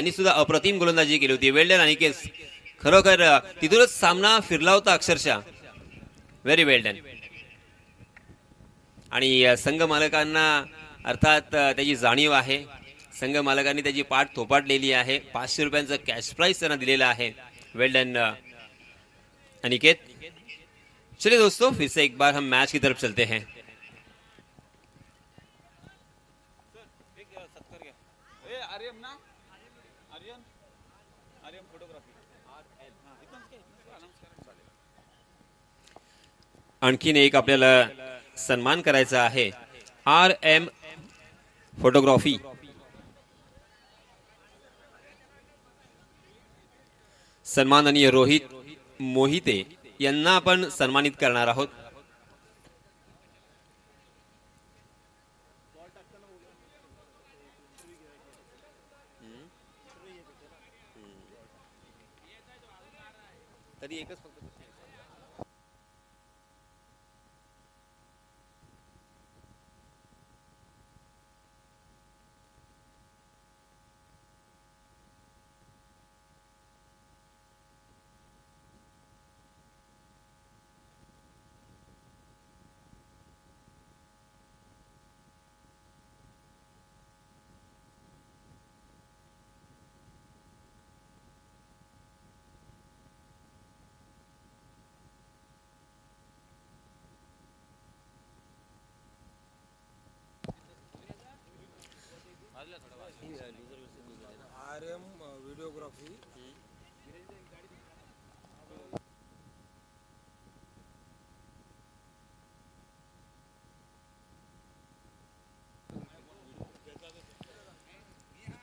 त्यांनी सुद्धा अप्रतिम गोलंदाजी केली होती. वेल्डन अनिकेत, खरोखर तिथूनच सामना फिरला होता अक्षरशः. Very well done. आणि संघ मालकांना अर्थात त्याची जाणीव आहे. संघ मालकांनी त्याची पाठ थोपाटलेली आहे. 500 रुपयांचं कॅश प्राइस त्यांना दिलेलं आहे. Well done Aniket. चलिए दोस्तों, फिर से एक बार हम मैच की तरफ चलते हैं. आणखीन एक आपल्याला सन्मान करायचा आहे. RM photography. सन्माननीय रोहित मोहिते यांना आपण सन्मानित करणार आहोत. तरी एकच फक्त RM वीडियोग्राफी.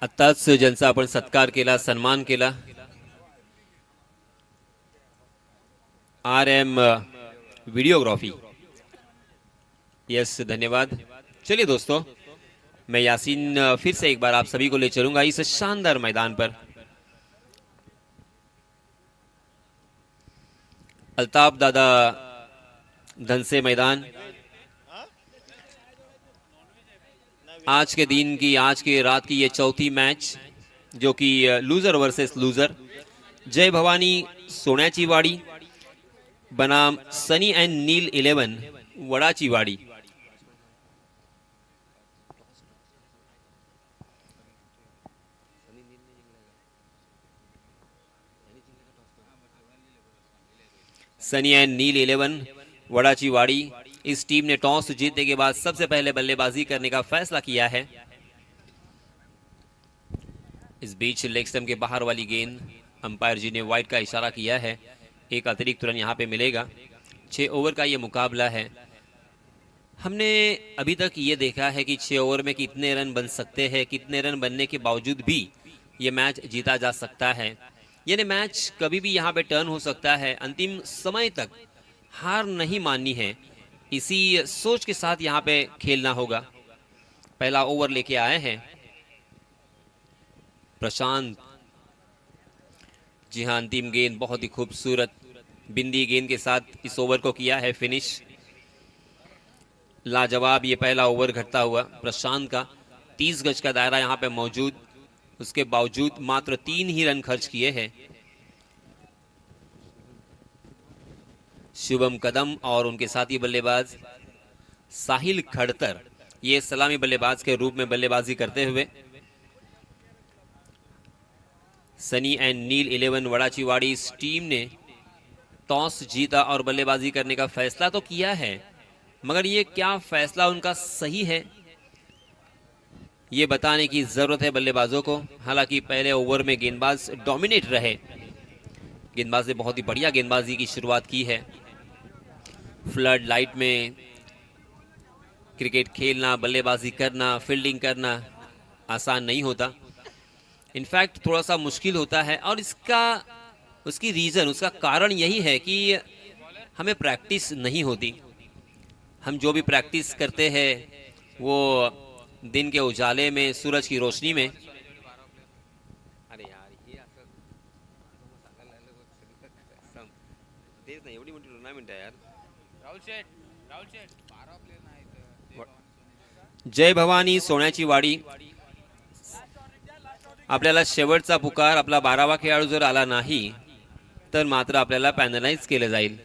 आत्ताच ज्यांचा आपण सत्कार केला, सन्मान केला, RM वीडियोग्राफी. यस, धन्यवाद. चलिए दोस्तों, मैं यासीन फिर से एक बार आप सभी को ले चलूंगा इस शानदार मैदान पर. अल्ताफ दादा धनसे मैदान. आज के दिन की, आज की रात की ये चौथी मैच, जो कि लूजर वर्सेस लूजर. जय भवानी सोन्याची वाडी बनाम सनी एंड नील 11 वडाची वाडी. सनी एंड नील 11 वडाची वाड़ी. इस टीम ने टॉस जीतने के बाद सबसे पहले बल्लेबाजी करने का फैसला किया है. इस बीच लेग स्टंप के बाहर वाली गेंद, अंपायर जी ने वाइड का इशारा किया है. एक अतिरिक्त रन यहां पे मिलेगा. 6 ओवर का ये मुकाबला है. हमने अभी तक ये देखा है कि 6 ओवर में कितने रन बन सकते हैं, कितने रन बनने के बावजूद भी ये मैच जीता जा सकता है. यानी मैच कभी भी यहाँ पे टर्न हो सकता है. अंतिम समय तक हार नहीं माननी है, इसी सोच के साथ यहाँ पे खेलना होगा. पहला ओवर लेके आए हैं प्रशांत. जी हाँ, अंतिम गेंद बहुत ही खूबसूरत बिंदी गेंद के साथ इस ओवर को किया है फिनिश. लाजवाब ये पहला ओवर घटता हुआ प्रशांत का. 30 गज का दायरा यहाँ पे मौजूद, उसके बावजूद मात्र 3 ही रन खर्च किए हैं. शुभम कदम और उनके साथी बल्लेबाज साहिल खड़तर ये सलामी बल्लेबाज के रूप में बल्लेबाजी करते हुए. सनी एंड नील 11 वडाची वाड़ी इस टीम ने टॉस जीता और बल्लेबाजी करने का फैसला तो किया है, मगर ये क्या फैसला उनका सही है ये बताने की जरूरत है बल्लेबाजों को. हालांकि पहले ओवर में गेंदबाज डोमिनेट रहे. गेंदबाज ने बहुत ही बढ़िया गेंदबाजी की शुरुआत की है. फ्लड लाइट में क्रिकेट खेलना, बल्लेबाजी करना, फील्डिंग करना आसान नहीं होता. इनफैक्ट थोड़ा सा मुश्किल होता है, और उसकी रीज़न, उसका कारण यही है कि हमें प्रैक्टिस नहीं होती. हम जो भी प्रैक्टिस करते हैं वो दिन के उजाले में, सूरज की रोशनी में. अरे यार, ये एवढी मोठी टूर्नामेंट आहे यार. जय भवानी सोन्याची वाडी. आपल्याला शेवटचा पुकार आपला 12वा खेळाडू जर आला नाही तर मात्र आपल्याला पॅनलाइज केलं जाईल.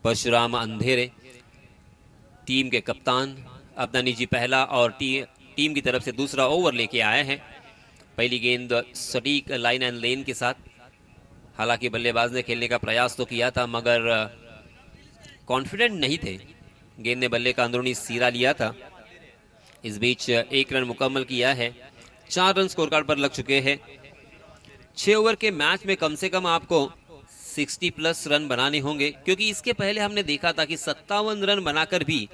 परशुराम अंधेरे टीम के कप्तान अपना निजी पहला और टीम की तरफ से दूसरा ओवर लेके आए हैं. पहली गेंद सटीक लाइन एंड लेन के साथ. हालांकि बल्लेबाज ने खेलने का प्रयास तो किया था मगर कॉन्फिडेंट नहीं थे. गेंद ने बल्ले का अंदरूनी सिरा लिया था. इस बीच 1 रन मुकम्मल किया है. 4 रन स्कोर कार्ड पर लग चुके हैं. 6 ओवर के मैच में कम से कम आपको 60 प्लस रन बनाने होंगे, क्योंकि इसके पहले हमने देखा था कि 57 रन बनाकर भी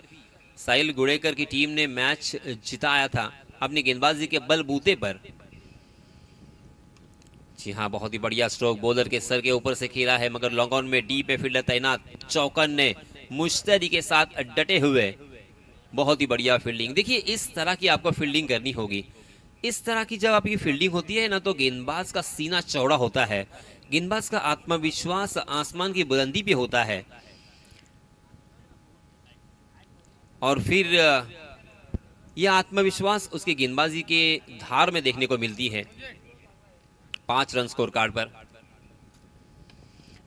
साहिल गुड़ेकर की टीम ने मैच जिताया था अपनी गेंदबाजी के बलबूते पर. जी हाँ, बहुत ही बढ़िया स्ट्रोक बॉलर के सर के ऊपर से खेला है, मगर लॉन्ग ऑन में डीप पे फील्डर तैनात चौकन ने मुश्तैदी के साथ डटे हुए. बहुत ही बढ़िया फील्डिंग. देखिए, इस तरह की आपको फील्डिंग करनी होगी. इस तरह की जब आपकी फील्डिंग होती है ना, तो गेंदबाज का सीना चौड़ा होता है, गेंदबाज का आत्मविश्वास आसमान की बुलंदी पे होता है, और फिर यह आत्मविश्वास उसकी गेंदबाजी के धार में देखने को मिलती है. 5 रन स्कोर कार्ड पर.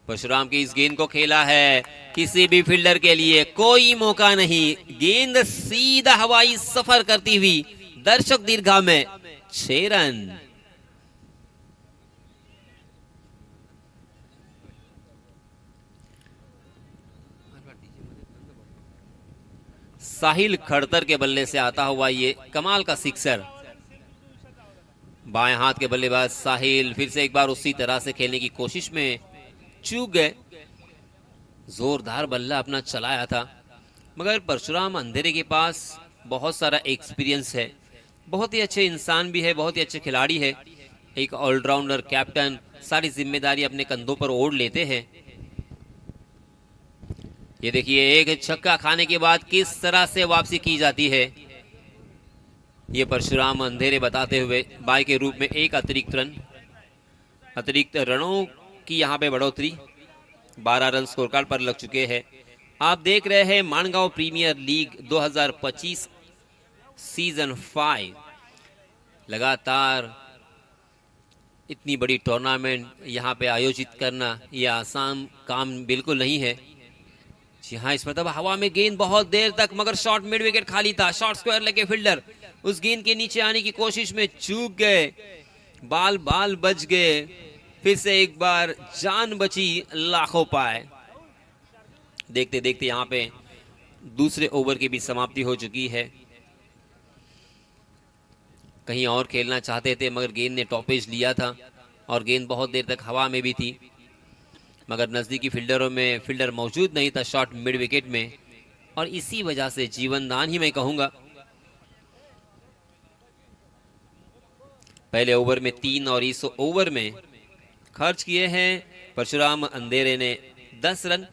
परशुराम की इस गेंद को खेला है, किसी भी फील्डर के लिए कोई मौका नहीं. गेंद सीधा हवाई सफर करती हुई दर्शक दीर्घा में 6 रन. साहिल खड़तर के बल्ले से आता हुआ ये कमाल का सिक्सर. बाएं हाथ के बल्लेबाज साहिल फिर से एक बार उसी तरह से खेलने की कोशिश में चूक गए. जोरदार बल्ला अपना चलाया था, मगर परशुराम अंधेरे के पास बहुत सारा एक्सपीरियंस है, बहुत ही अच्छे इंसान भी है, बहुत ही अच्छे खिलाड़ी है, एक ऑलराउंडर कैप्टन, सारी जिम्मेदारी अपने कंधों पर ओढ़ लेते हैं. ये देखिए, एक छक्का खाने के बाद किस तरह से वापसी की जाती है, ये परशुराम अंधेरे बताते हुए बाय के रूप में एक अतिरिक्त रनों की यहां पे बढ़ोतरी. 12 रन स्कोर कार्ड पर लग चुके हैं. आप देख रहे हैं माणगांव प्रीमियर लीग 2025 सीजन 5. लगातार इतनी बड़ी टूर्नामेंट यहां पे आयोजित करना यह आसान काम बिल्कुल नहीं है. जी हाँ, इस मतलब हवा में गेंद बहुत देर तक, मगर शॉर्ट मिड विकेट खाली था. शॉर्ट स्क्वायर लगे फील्डर उस गेंद के नीचे आने की कोशिश में चूक गए. बाल बच गए. फिर से एक बार जान बची, लाखों पाए. देखते देखते यहां पे दूसरे ओवर की भी समाप्ति हो चुकी है. कहीं और खेलना चाहते थे, मगर गेंद ने टॉपेज लिया था और गेंद बहुत देर तक हवा में भी थी, मगर नजदीकी फील्डरों में फील्डर मौजूद नहीं था शॉर्ट मिड विकेट में, और इसी वजह से जीवनदान ही मैं कहूंगा. पहले ओवर में 3 और इस ओवर में खर्च किए हैं परशुराम अंधेरे ने 10 रन,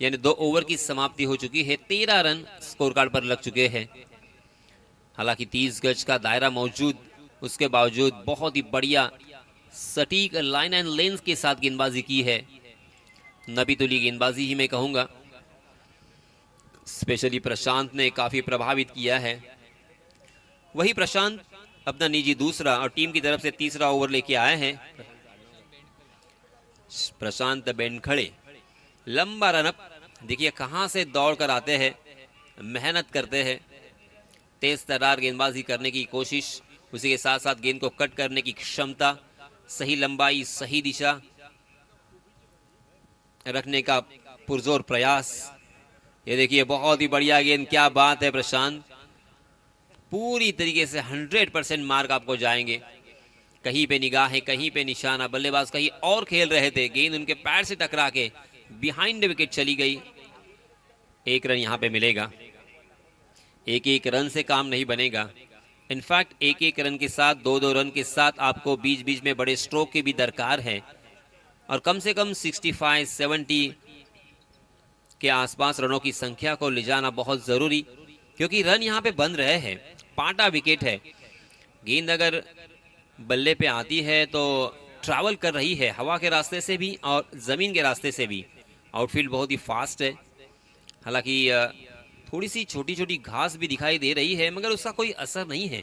यानी 2 ओवर की समाप्ति हो चुकी है. 13 रन स्कोर कार्ड पर लग चुके हैं. हालांकि 30 गज का दायरा मौजूद, उसके बावजूद बहुत ही बढ़िया सटीक लाइन एंड लेंस के साथ गेंदबाजी की है. नबीतुली गेंदबाजी ही मैं कहूंगा. स्पेशली प्रशांत ने काफी प्रभावित किया है. वही प्रशांत अपना निजी दूसरा और टीम की तरफ से तीसरा ओवर लेके आए हैं. प्रशांत बेनखड़े लंबा रनअप. देखिए कहां से दौड़ कर आते हैं, मेहनत करते हैं, तेज तर्रार गेंदबाजी करने की कोशिश, उसी के साथ साथ गेंद को कट करने की क्षमता, सही लंबाई, सही दिशा रखने का पुरजोर प्रयास. ये देखिए, बहुत ही बढ़िया गेंद. क्या बात है प्रशांत, पूरी तरीके से 100% मार्क आपको जाएंगे. कहीं पे निगाहें, कहीं पे निशाना. बल्लेबाज कहीं और खेल रहे थे, गेंद उनके पैर से टकरा के बिहाइंड विकेट चली गई. 1 रन यहां पे मिलेगा. एक रन से काम नहीं बनेगा. इनफैक्ट एक रन के साथ, 2 रन के साथ आपको बीच बीच में बड़े स्ट्रोक की भी दरकार है, और कम से कम 65-70 के आसपास रनों की संख्या को ले जाना बहुत जरूरी, क्योंकि रन यहां पे बन रहे हैं. पाटा विकेट है. गेंद अगर बल्ले पे आती है तो ट्रैवल कर रही है, हवा के रास्ते से भी और ज़मीन के रास्ते से भी। आउटफील्ड बहुत ही फास्ट है, हालांकि थोड़ी सी छोटी छोटी घास भी दिखाई दे रही है मगर उसका कोई असर नहीं है।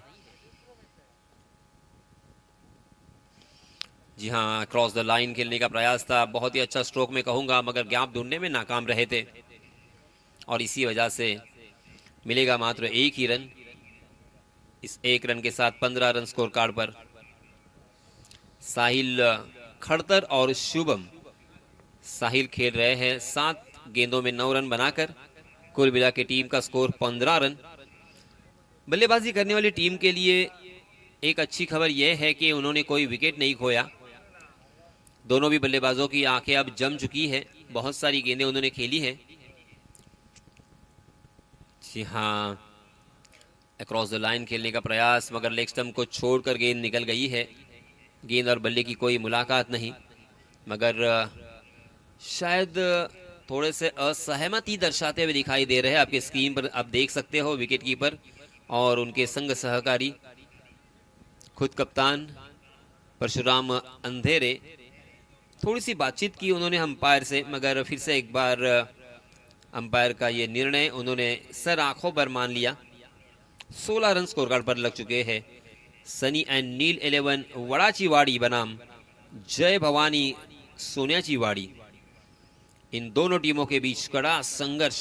जी हाँ, क्रॉस द लाइन खेलने का प्रयास था, बहुत ही अच्छा स्ट्रोक में कहूंगा, मगर गैप ढूंढने में नाकाम रहे थे और इसी वजह से मिलेगा मात्र एक ही रन। इस एक रन के साथ 15 रन स्कोर कार्ड पर। साहिल खड़तर और शुभम, साहिल खेल रहे हैं 7 गेंदों में 9 रन बनाकर। कुल मिला के टीम का स्कोर 15 रन। बल्लेबाजी करने वाली टीम के लिए एक अच्छी खबर यह है कि उन्होंने कोई विकेट नहीं खोया। दोनों भी बल्लेबाजों की आंखें अब जम चुकी है, बहुत सारी गेंदें उन्होंने खेली हैं। जी हाँ, अक्रॉस द लाइन खेलने का प्रयास, मगर लेग स्टंप को छोड़कर गेंद निकल गई है। गेंद और बल्ले की कोई मुलाकात नहीं, मगर शायद थोड़े से असहमति दर्शाते हुए दिखाई दे रहे हैं। आपके स्क्रीन पर आप देख सकते हो विकेट कीपर और उनके संग सहकारी, खुद कप्तान परशुराम अंधेरे। थोड़ी सी बातचीत की उन्होंने अंपायर से, मगर फिर से एक बार अंपायर का ये निर्णय उन्होंने सर आंखों पर मान लिया। 16 रन स्कोर कार्ड पर लग चुके हैं। सनी एंड नील 11 वड़ाचीवाड़ी बनाम जय भवानी सोनियाचीवाड़ी, इन दोनों टीमों के बीच कड़ा संघर्ष,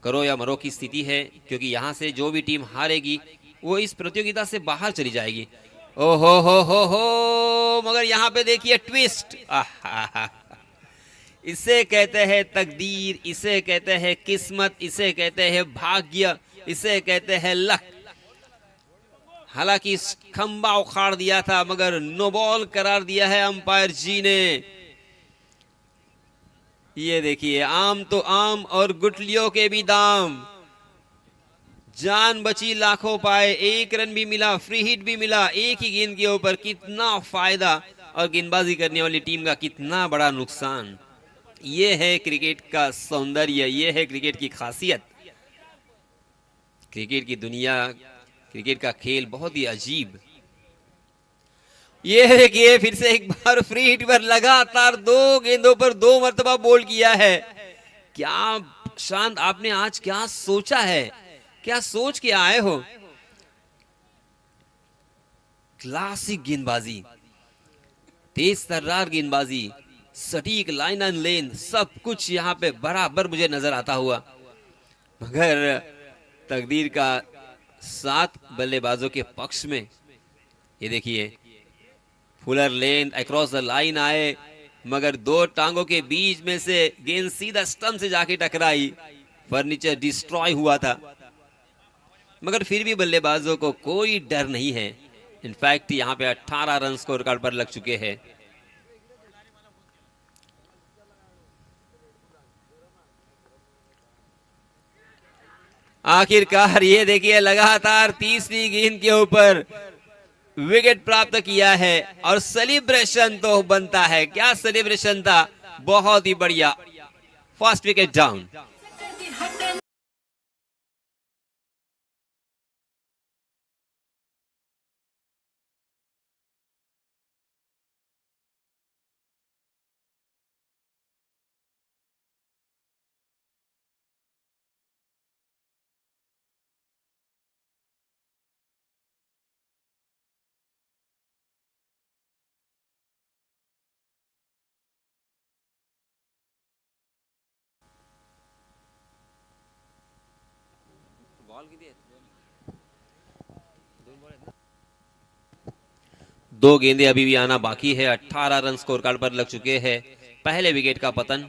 करो या मरो की स्थिति है, क्योंकि यहां से जो भी टीम हारेगी वो इस प्रतियोगिता से बाहर चली जाएगी। ओहो हो, मगर यहाँ पे देखिए ट्विस्ट। इसे कहते हैं तकदीर, इसे कहते हैं किस्मत, इसे कहते हैं भाग्य, इसे कहते हैं लक। हालांकि खंबा उखाड़ दिया था मगर नो बॉल करार दिया है अंपायर जी ने। ये देखिए, आम तो आम और गुठलियों के भी दाम। जान बची लाखों पाए, एक रन भी मिला, फ्री हिट भी मिला एक ही गेंद के ऊपर। कितना फायदा और गेंदबाजी करने वाली टीम का कितना बड़ा नुकसान। ये है क्रिकेट का सौंदर्य, ये है क्रिकेट की खासियत। क्रिकेट की दुनिया, क्रिकेट का खेल बहुत ही अजीब। ये देखिए फिर से एक बार फ्री हिट पर लगातार 2 गेंदों पर 2 मरतबा बोल्ड किया है। क्या शांत, आपने आज क्या सोचा है, क्या सोच के आए हो? क्लासिक गेंदबाजी, तेज तर्रार गेंदबाजी, सटीक लाइन एंड लेन, सब कुछ यहां पे बराबर मुझे नजर आता हुआ। मगर तकदीर का 7 बल्लेबाजों के पक्ष में। ये देखिए, Fuller lane across the line आए, मगर 2 टांगों के बीच में से गेंद सीधा स्टंप से जाके टकराई, फर्नीचर डिस्ट्रॉय हुआ था। मगर फिर भी बल्लेबाजों को कोई डर नहीं है। इनफैक्ट यहां पे 18 रन स्कोर कार्ड पर लग चुके हैं। आखिरकार ये देखिए, लगातार तीसरी गेंद के ऊपर विकेट प्राप्त किया है और सेलिब्रेशन तो बनता है। क्या सेलिब्रेशन था, बहुत ही बढ़िया। First wicket down. दो गेंदे अभी भी आना बाकी है। 18 रन स्कोर कार्ड पर लग चुके हैं। पहले विकेट का पतन,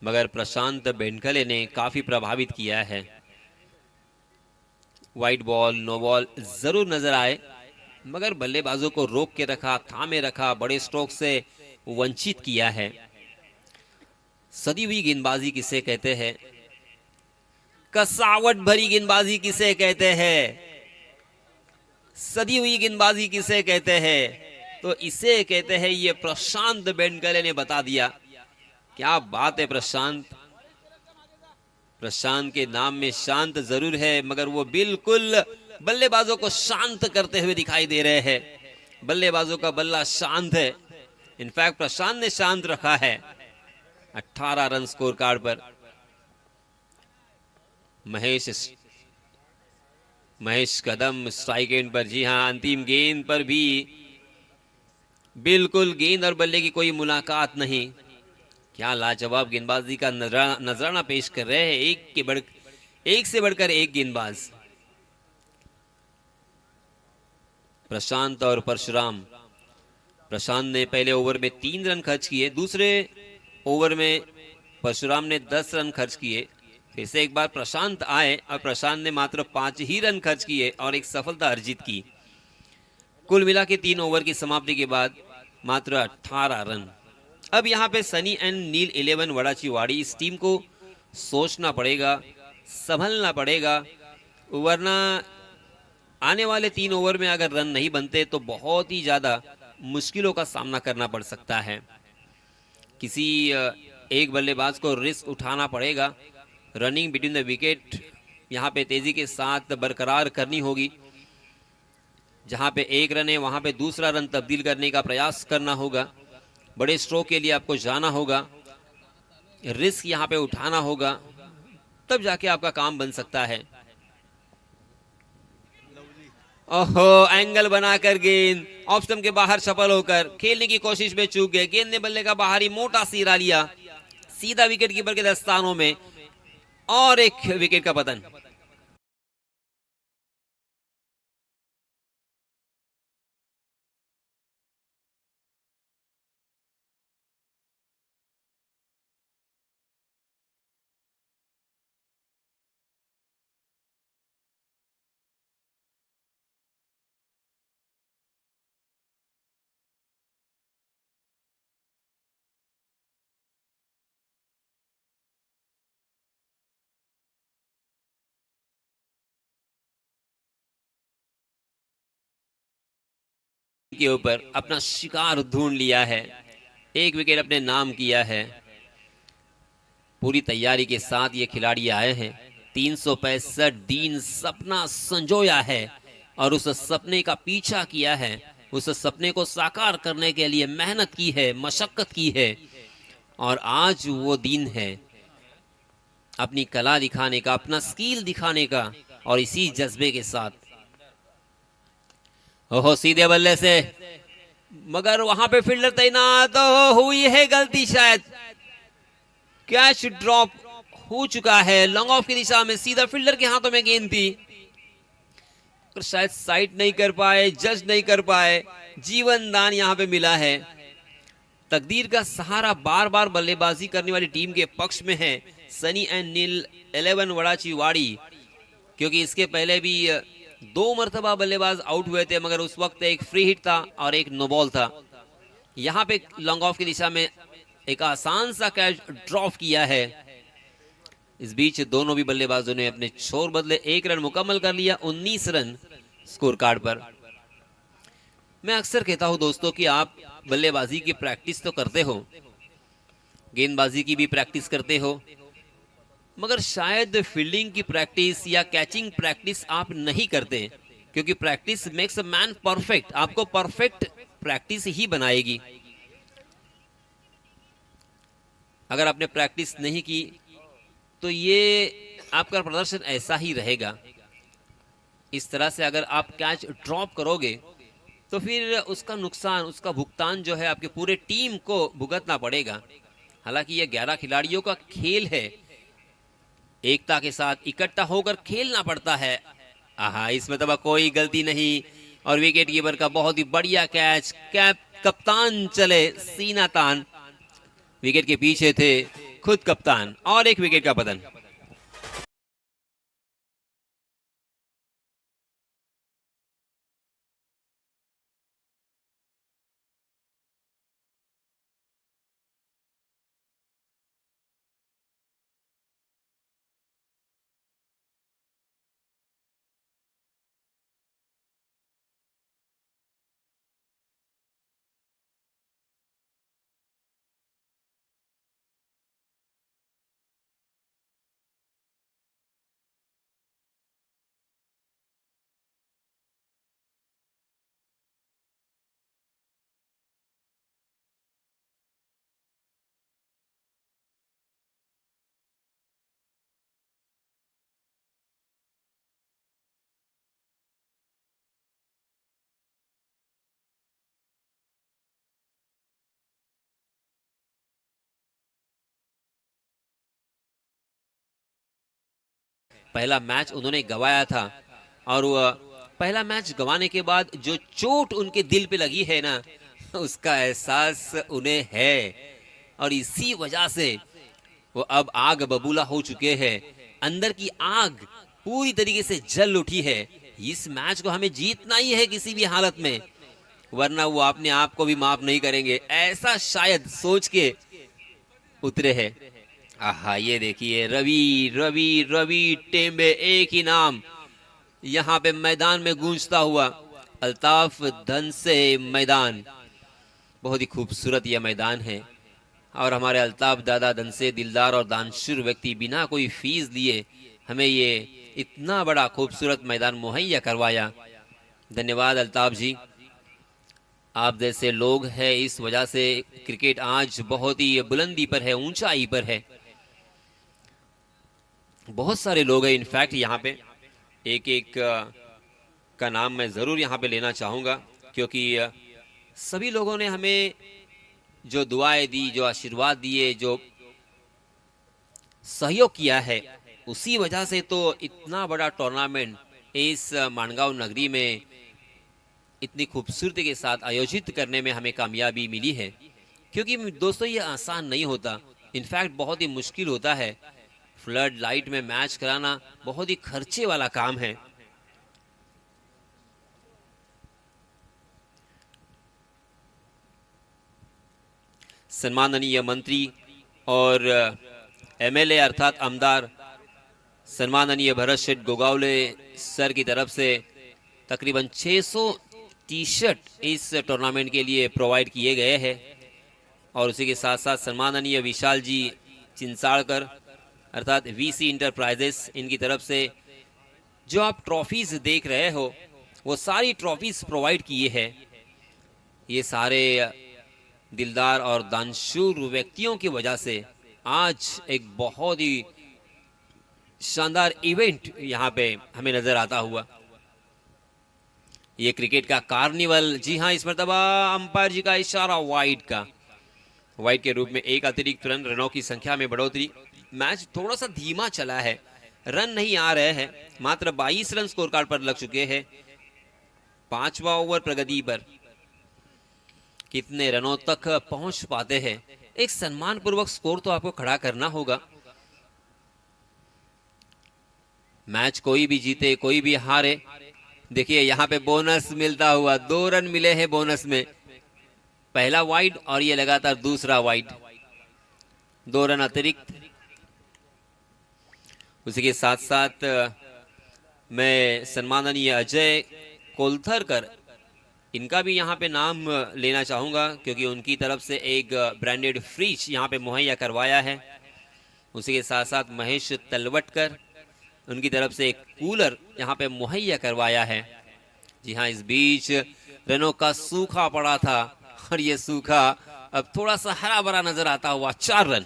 मगर प्रशांत बेंडकले ने काफी प्रभावित किया है। वाइड बॉल, नो बॉल जरूर नजर आए, मगर बल्लेबाजों को रोक के रखा, थामे रखा, बड़े स्ट्रोक से वंचित किया है। सदी हुई गेंदबाजी किसे कहते हैं, कसावट भरी गेंदबाजी किसे कहते हैं, सदी हुई गेंदबाजी किसे कहते हैं, तो इसे कहते हैं। ये प्रशांत बेंडकले ने बता दिया। क्या बात है प्रशांत। प्रशांत के नाम में शांत जरूर है, मगर वो बिल्कुल बल्लेबाजों को शांत करते हुए दिखाई दे रहे हैं। बल्लेबाजों का बल्ला शांत है, इनफैक्ट प्रशांत ने शांत रखा है 18 रन स्कोर कार्ड पर। महेश कदम स्ट्राइक एंड पर। जी हां, अंतिम गेंद पर भी बिल्कुल गेंद और बल्ले की कोई मुलाकात नहीं। क्या लाजवाब गेंदबाजी का नजराना पेश कर रहे हैं एक से बढ़कर एक गेंदबाज। प्रशांत और परशुराम। प्रशांत ने पहले ओवर में 3 रन खर्च किए, दूसरे ओवर में परशुराम ने 10 रन खर्च किए। फिर से एक बार प्रशांत आए और प्रशांत ने मात्र 5 ही रन खर्च किए और एक सफलता अर्जित की। कुल मिला के 3 ओवर की समाप्ति के बाद मात्र 18 रन। अब यहाँ पे सनी एंड नील 11 वड़ाचीवाड़ी इस टीम को सोचना पड़ेगा, संभलना पड़ेगा, वरना आने वाले 3 ओवर में अगर रन नहीं बनते तो बहुत ही ज्यादा मुश्किलों का सामना करना पड़ सकता है। किसी एक बल्लेबाज को रिस्क उठाना पड़ेगा। रनिंग बिटवीन द विकेट यहाँ पे तेजी के साथ बरकरार करनी होगी। जहां पे 1 रन है वहां पे दूसरा रन तब्दील करने का प्रयास करना होगा। बड़े स्ट्रोक के लिए आपको जाना होगा, रिस्क यहाँ पे उठाना होगा, तब जाके आपका काम बन सकता है। ओहो, एंगल बनाकर गेंद ऑफ स्टंप के बाहर सफल होकर खेलने की कोशिश में चूक गए। गेंद ने बल्ले का बाहरी मोटा सीरा लिया, सीधा विकेट कीपर के दस्तानों में और एक विकेट का पतन। के ऊपर अपना शिकार ढूंढ लिया है, एक विकेट अपने नाम किया है। पूरी तैयारी के साथ ये खिलाड़ी आए हैं। 365 दिन सपना संजोया है और उस सपने का पीछा किया है, उस सपने को साकार करने के लिए मेहनत की है, मशक्कत की है और आज वो दिन है अपनी कला दिखाने का, अपना स्किल दिखाने का। और इसी जज्बे के साथ ओहो, सीधे बल्ले से, मगर वहां पे फील्डर तैनात। हुई है गलती, शायद कैच ड्रॉप हो चुका है लॉन्ग ऑफ की दिशा में। सीधा फील्डर के हाथों में गेंद थी, पर शायद साइड नहीं कर पाए, जज नहीं कर पाए। जीवन दान यहां पे मिला है। तकदीर का सहारा बार बार बल्लेबाजी करने वाली टीम के पक्ष में है, सनी एंड नील 11 वड़ाचीवाड़ी, क्योंकि इसके पहले भी 2 मरतबा बल्लेबाज आउट हुए थे, मगर उस वक्त एक फ्री हिट था और एक नो बॉल था। यहां पे लॉन्ग ऑफ की दिशा में एक आसान सा कैच ड्रॉप किया है। इस बीच दोनों भी बल्लेबाजों ने अपने छोर बदले 1 रन मुकम्मल कर लिया 19 रन स्कोर कार्ड पर। मैं अक्सर कहता हूं दोस्तों कि आप बल्लेबाजी की प्रैक्टिस तो करते हो, गेंदबाजी की भी प्रैक्टिस करते हो, मगर शायद फील्डिंग की प्रैक्टिस या कैचिंग प्रैक्टिस आप नहीं करते, क्योंकि practice makes a man perfect. आपको परफेक्ट प्रैक्टिस ही बनाएगी। अगर आपने प्रैक्टिस नहीं की तो ये आपका प्रदर्शन ऐसा ही रहेगा। इस तरह से अगर आप कैच ड्रॉप करोगे तो फिर उसका नुकसान, उसका भुगतान जो है आपके पूरे टीम को भुगतना पड़ेगा। हालांकि ये 11 खिलाड़ियों का खेल है, एकता के साथ इकट्ठा होकर खेलना पड़ता है। आहा, इसमें तो कोई गलती नहीं और विकेट कीपर का बहुत ही बढ़िया कैच। कप्तान चले सीना तान, विकेट के पीछे थे खुद कप्तान और एक विकेट का पतन। पहला मैच उन्होंने गंवाया था, और वह पहला मैच गंवाने के बाद जो चोट उनके दिल पे लगी है ना, उसका एहसास उन्हें है, और इसी वजह से वो अब आग बबूला हो चुके हैं। अंदर की आग पूरी तरीके से जल उठी है। इस मैच को हमें जीतना ही है किसी भी हालत में, वरना वो अपने आप को भी माफ नहीं करेंगे, ऐसा शायद सोच के उतरे हैं। आहा, ये देखिए रवि रवि रवि टेम्बे, एक ही नाम यहाँ पे मैदान में गूंजता हुआ। अल्ताफ धन से मैदान, बहुत ही खूबसूरत यह मैदान है, और हमारे अल्ताफ दादा धन से दिलदार और दानशूर व्यक्ति बिना कोई फीस लिए हमें ये इतना बड़ा खूबसूरत मैदान मुहैया करवाया। धन्यवाद अल्ताफ जी, आप जैसे लोग हैं, इस वजह से क्रिकेट आज बहुत ही बुलंदी पर है, ऊंचाई पर है। बहुत सारे लोग हैं, इनफैक्ट यहाँ पे एक एक का नाम मैं ज़रूर यहाँ पे लेना चाहूँगा, क्योंकि सभी लोगों ने हमें जो दुआएं दी, जो आशीर्वाद दिए, जो सहयोग किया है, उसी वजह से तो इतना बड़ा टूर्नामेंट इस मानगांव नगरी में इतनी खूबसूरती के साथ आयोजित करने में हमें कामयाबी मिली है। क्योंकि दोस्तों ये आसान नहीं होता, इनफैक्ट बहुत ही मुश्किल होता है। फ्लड लाइट में मैच कराना बहुत ही खर्चे वाला काम है। सम्माननीय मंत्री और एमएलए अर्थात आमदार सम्माननीय भरत शेठ गोगावले सर की तरफ से तकरीबन 600 टी शर्ट इस टूर्नामेंट के लिए प्रोवाइड किए गए हैं, और उसी के साथ साथ सम्माननीय विशाल जी चिंसाड़कर अर्थात वीसी इंटरप्राइजेस, इनकी तरफ से जो आप ट्रॉफीज देख रहे हो वो सारी ट्रॉफीज प्रोवाइड किए हैं। ये सारे दिलदार और दानशूर व्यक्तियों की वजह से आज एक बहुत ही शानदार इवेंट यहाँ पे हमें नजर आता हुआ। ये क्रिकेट का कार्निवल, जी हाँ, इस मरतबा अंपायर जी का इशारा वाइड का, वाइड के रूप में एक अतिरिक्त रनों की संख्या में बढ़ोतरी। मैच थोड़ा सा धीमा चला है, रन नहीं आ रहे हैं, मात्र 22 रन स्कोर कार्ड पर लग चुके हैं। 5वां ओवर प्रगति पर कितने रनों तक पहुंच पाते हैं, एक सम्मान पूर्वक स्कोर तो आपको खड़ा करना होगा। मैच कोई भी जीते कोई भी हारे, देखिए यहाँ पे बोनस मिलता हुआ, 2 रन मिले हैं बोनस में, पहला वाइड और ये लगातार दूसरा वाइड, 2 रन अतिरिक्त। उसी के साथ साथ मैं सम्माननीय अजय कोलथरकर, इनका भी यहाँ पे नाम लेना चाहूँगा, क्योंकि उनकी तरफ से एक ब्रांडेड फ्रिज यहाँ पे मुहैया करवाया है। उसी के साथ साथ महेश तलवटकर, उनकी तरफ से एक कूलर यहाँ पे मुहैया करवाया है। जी हाँ, इस बीच रनों का सूखा पड़ा था, और ये सूखा अब थोड़ा सा हरा भरा नजर आता हुआ, 4 रन।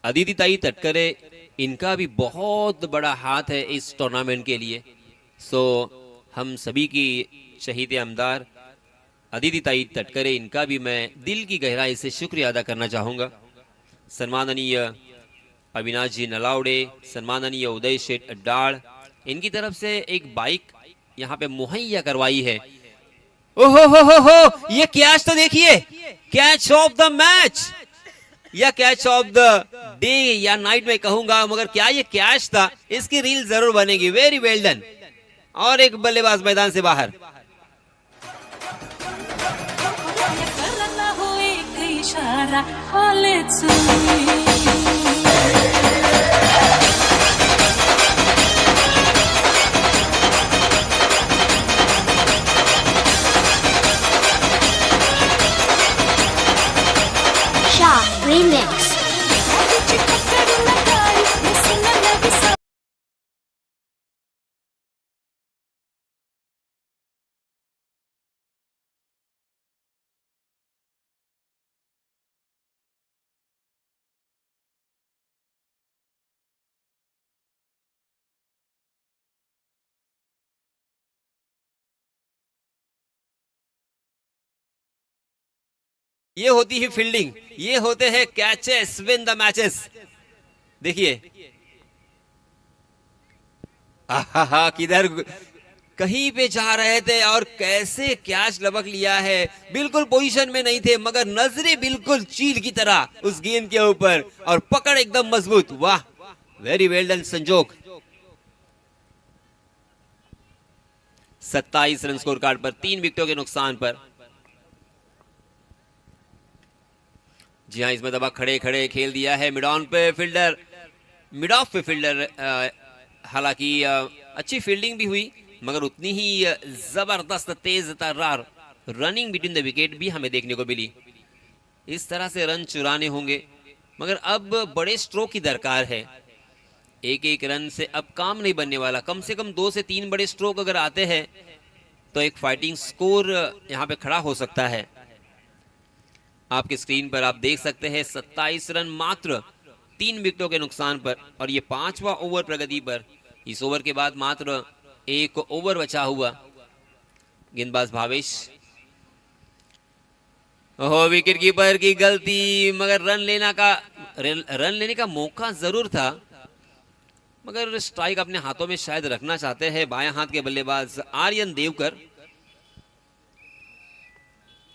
अदिति ताई तटकरे, इनका भी बहुत बड़ा हाथ है इस टूर्नामेंट के लिए। सो हम सभी की शहीद आमदार अदिति ताई तटकरे, इनका भी मैं दिल की गहराई से शुक्रिया अदा करना चाहूँगा। सम्माननीय अविनाश जी नलावड़े, सम्माननीय उदय शेठ अड्डाड़, इनकी तरफ से एक बाइक यहाँ पे मुहैया करवाई है। ओहो हो, ये कैच तो देखिए, कैच ऑफ द मैच या कैच ऑफ द डे या नाइट में कहूंगा, मगर क्या ये कैच था, इसकी रील जरूर बनेगी। Very well done. और एक बल्लेबाज मैदान से बाहर। करना हो एक इशारा, let's ये होती है फील्डिंग, ये होते हैं कैचेस विन द मैचेस। देखिए आहा, किधर कहीं पे जा रहे थे और कैसे कैच लपक लिया है। बिल्कुल पोजीशन में नहीं थे मगर नजरें बिल्कुल चील की तरह उस गेंद के ऊपर और पकड़ एकदम मजबूत। वाह, वेरी वेल डन संजोग। 27 रन स्कोर कार्ड पर 3 विकेटों के नुकसान पर। जी हाँ, इसमें दबा खड़े खड़े खेल दिया है मिड ऑन पे फील्डर, मिड ऑफ पे फील्डर। हालांकि अच्छी फील्डिंग भी हुई मगर उतनी ही जबरदस्त तेज तर्रार रनिंग बिटवीन द विकेट भी हमें देखने को मिली। इस तरह से रन चुराने होंगे मगर अब बड़े स्ट्रोक की दरकार है। एक एक रन से अब काम नहीं बनने वाला, कम से कम 2 से 3 बड़े स्ट्रोक अगर आते हैं तो एक फाइटिंग स्कोर यहां पे खड़ा हो सकता है। आपके स्क्रीन पर आप देख सकते हैं 27 रन मात्र 3 विकेटों के नुकसान पर और ये 5वां ओवर प्रगति पर। इस ओवर के बाद मात्र 1 ओवर बचा हुआ। गेंदबाज भावेश, ओहो, विकेट कीपर की गलती मगर रन लेने का मौका जरूर था मगर स्ट्राइक अपने हाथों में शायद रखना चाहते हैं बाएं हाथ के बल्लेबाज आर्यन देवकर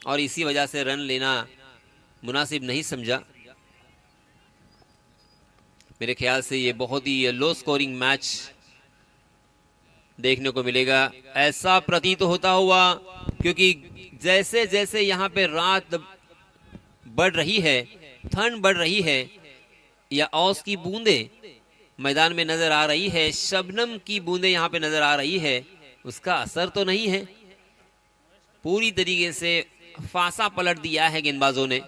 और इसी वजह से रन लेना मुनासिब नहीं समझा। मेरे ख्याल से ये बहुत ही लो स्कोरिंग मैच देखने को मिलेगा, ऐसा प्रतीत होता हुआ, क्योंकि जैसे जैसे यहाँ पे रात बढ़ रही है, ठंड बढ़ रही है या औस की बूंदें मैदान में नजर आ रही है, शबनम की बूंदें यहाँ पे नजर आ रही है, उसका असर तो नहीं है। पूरी तरीके से फांसा पलट दिया है गेंदबाजों ने।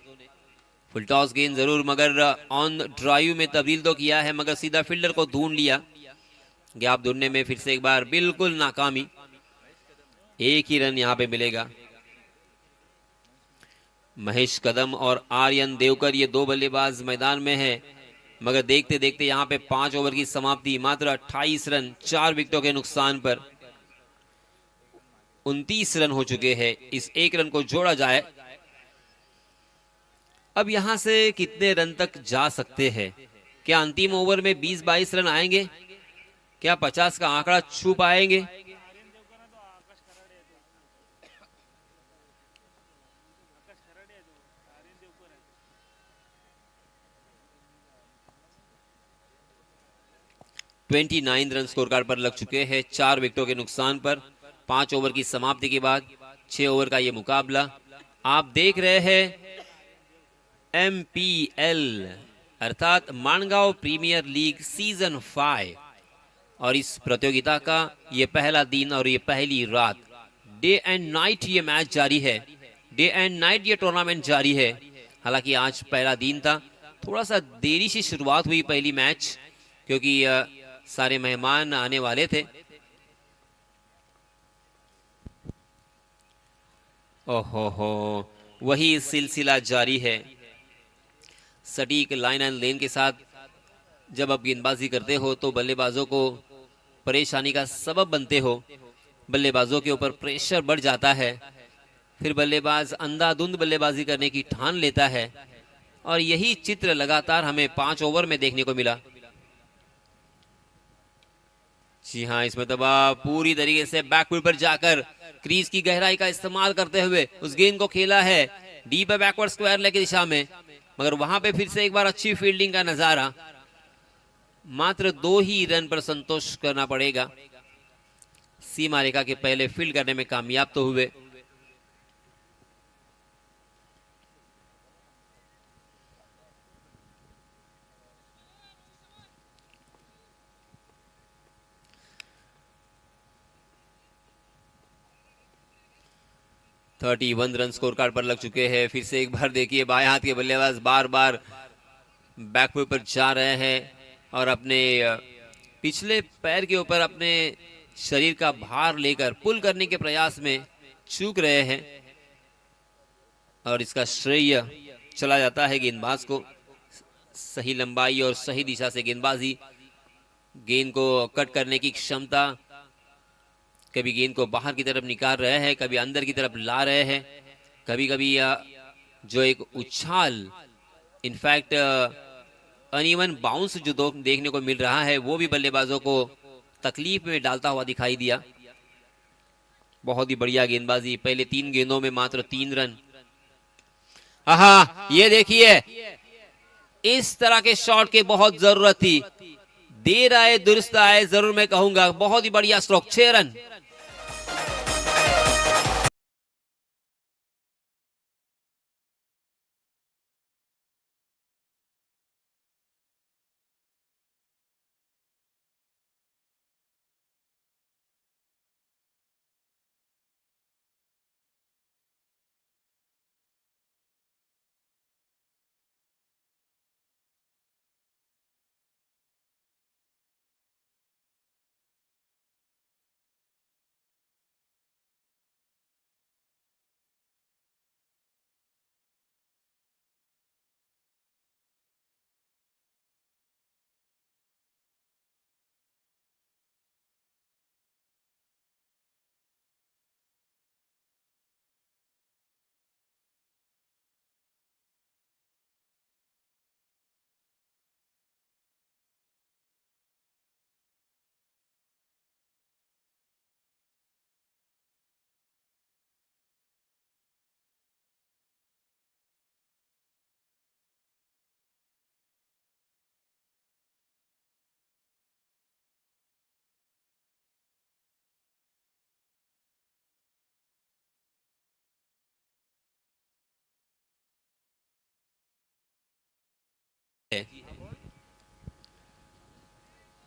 फुल टॉस गेंद जरूर मगर ऑन ड्राइव में तब्दील तो किया है मगर सीधा फील्डर को ढूंढ लिया। गैप ढूंढने में फिर से एक बार बिल्कुल नाकामी। एक ही रन यहां पे मिलेगा। महेश कदम और आर्यन देवकर ये 2 बल्लेबाज मैदान में हैं मगर देखते देखते यहां पे 5 ओवर की समाप्ति, मात्र 28 रन 4 विकेटों के नुकसान पर 29 रन हो चुके हैं। इस 1 रन को जोड़ा जाए, अब यहां से कितने रन तक जा सकते हैं? क्या अंतिम ओवर में 20-22 रन आएंगे? क्या 50 का आंकड़ा छू पाएंगे? $29 रन स्कोर कार्ड पर लग चुके हैं 4 विकेटों के नुकसान पर। 5 ओवर की समाप्ति के बाद 6 ओवर का ये मुकाबला। आप देख रहे हैं MPL अर्थात मानगांव प्रीमियर लीग सीजन 5 और इस प्रतियोगिता का ये पहला दिन और ये पहली रात, डे एंड नाइट ये मैच जारी है, डे एंड नाइट ये टूर्नामेंट जारी है। हालांकि आज पहला दिन था, थोड़ा सा देरी से शुरुआत हुई पहली मैच क्योंकि सारे मेहमान आने वाले थे। ओहो, वही सिलसिला जारी है। सटीक लाइन एंड लेन के साथ जब आप गेंदबाजी करते हो तो बल्लेबाजों को परेशानी का सबब बनते हो। बल्लेबाजों के ऊपर प्रेशर बढ़ जाता है, फिर बल्लेबाज अंधाधुंध बल्लेबाजी करने की ठान लेता है और यही चित्र लगातार हमें 5 ओवर में देखने को मिला। जी हाँ, इसमें दबा पूरी तरीके से बैकफुट पर जाकर क्रीज की गहराई का इस्तेमाल करते हुए उस गेंद को खेला है डीप बैकवर्ड स्क्वायर लेग की दिशा में, मगर वहां पे फिर से एक बार अच्छी फील्डिंग का नजारा। मात्र 2 ही रन पर संतोष करना पड़ेगा। सीमा रेखा के पहले फील्ड करने में कामयाब तो हुए। (31 रन स्कोर कार्ड पर लग चुके हैं। फिर से एक बार देखिए बाएं हाथ के बल्लेबाज बार बार बैकफुट पर जा रहे हैं और अपने पिछले पैर के ऊपर अपने शरीर का भार लेकर पुल करने के प्रयास में चूक रहे हैं और इसका श्रेय चला जाता है गेंदबाज को। सही लंबाई और सही दिशा से गेंदबाजी, गेंद को कट करने की क्षमता, कभी गेंद को बाहर की तरफ निकाल रहे हैं, कभी अंदर की तरफ ला रहे हैं, कभी कभी जो एक उछाल, इनफैक्ट अनइवन बाउंस जो देखने को मिल रहा है वो भी बल्लेबाजों को तकलीफ में डालता हुआ दिखाई दिया। बहुत ही बढ़िया गेंदबाजी, पहले 3 गेंदों में मात्र 3 रन। आहा, ये देखिए, इस तरह के शॉट की बहुत जरूरत थी। देर आए दुरुस्त आए, जरूर मैं कहूंगा। बहुत ही बढ़िया स्ट्रोक, 6 रन।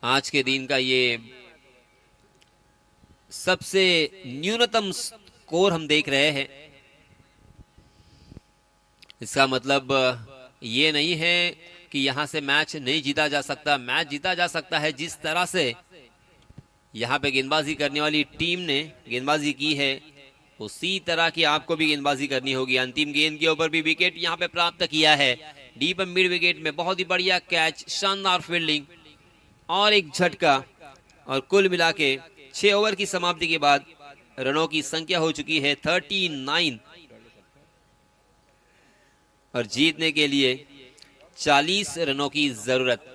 आज के दिन का ये सबसे न्यूनतम स्कोर हम देख रहे हैं। इसका मतलब ये नहीं है कि यहां से मैच नहीं जीता जा सकता। मैच जीता जा सकता है जिस तरह से यहां पे गेंदबाजी करने वाली टीम ने गेंदबाजी की है, उसी तरह की आपको भी गेंदबाजी करनी होगी। अंतिम गेंद के ऊपर भी विकेट यहां पे प्राप्त किया है, डीप मिड विकेट में। बहुत ही बढ़िया कैच, शानदार फील्डिंग और एक झटका, और कुल मिला के 6 ओवर की समाप्ति के बाद रनों की संख्या हो चुकी है 39 और जीतने के लिए 40 रनों की जरूरत।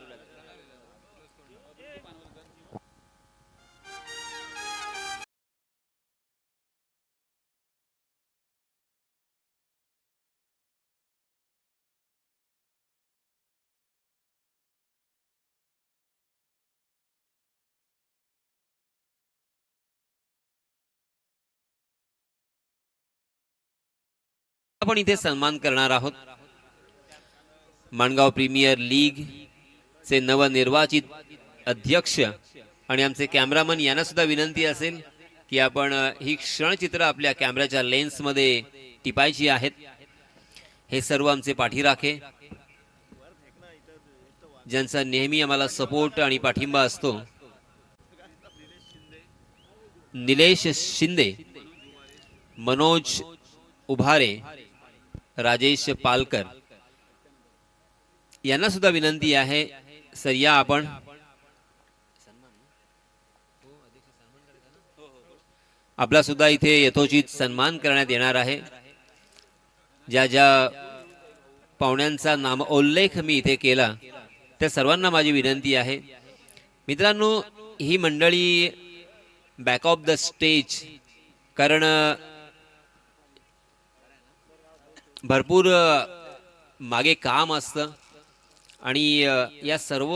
आपण इथे सन्मान करणार आहोत माणगाव प्रीमियर लीग चे नवनिर्वाचित अध्यक्ष आणि आमचे कॅमेरामन यांना सुद्धा विनंती असेल की आपण ही क्षणचित्र आपल्या कॅमेऱ्याच्या लेन्स मध्ये टिपायची आहेत। हे सर्व आमचे पाठीराखे, ज्यांचा नेहमी आम्हाला सपोर्ट आणि पाठिंबा असतो। निलेश शिंदे, मनोज उभारे, राजेश पालकर यांना सुद्धा विनंती आहे, सर या आपण। आपला सुद्धा इथे यथोचित सन्मान करण्यात येणार आहे। ज्या ज्या पाहुण्यांचा नाम उल्लेख मी इथे केला त्या सर्वांना माझी विनंती आहे। मित्रांनो, ही मंडळी बॅक ऑफ द स्टेज, कारण भरपूर मागे काम असतं आणि या सर्व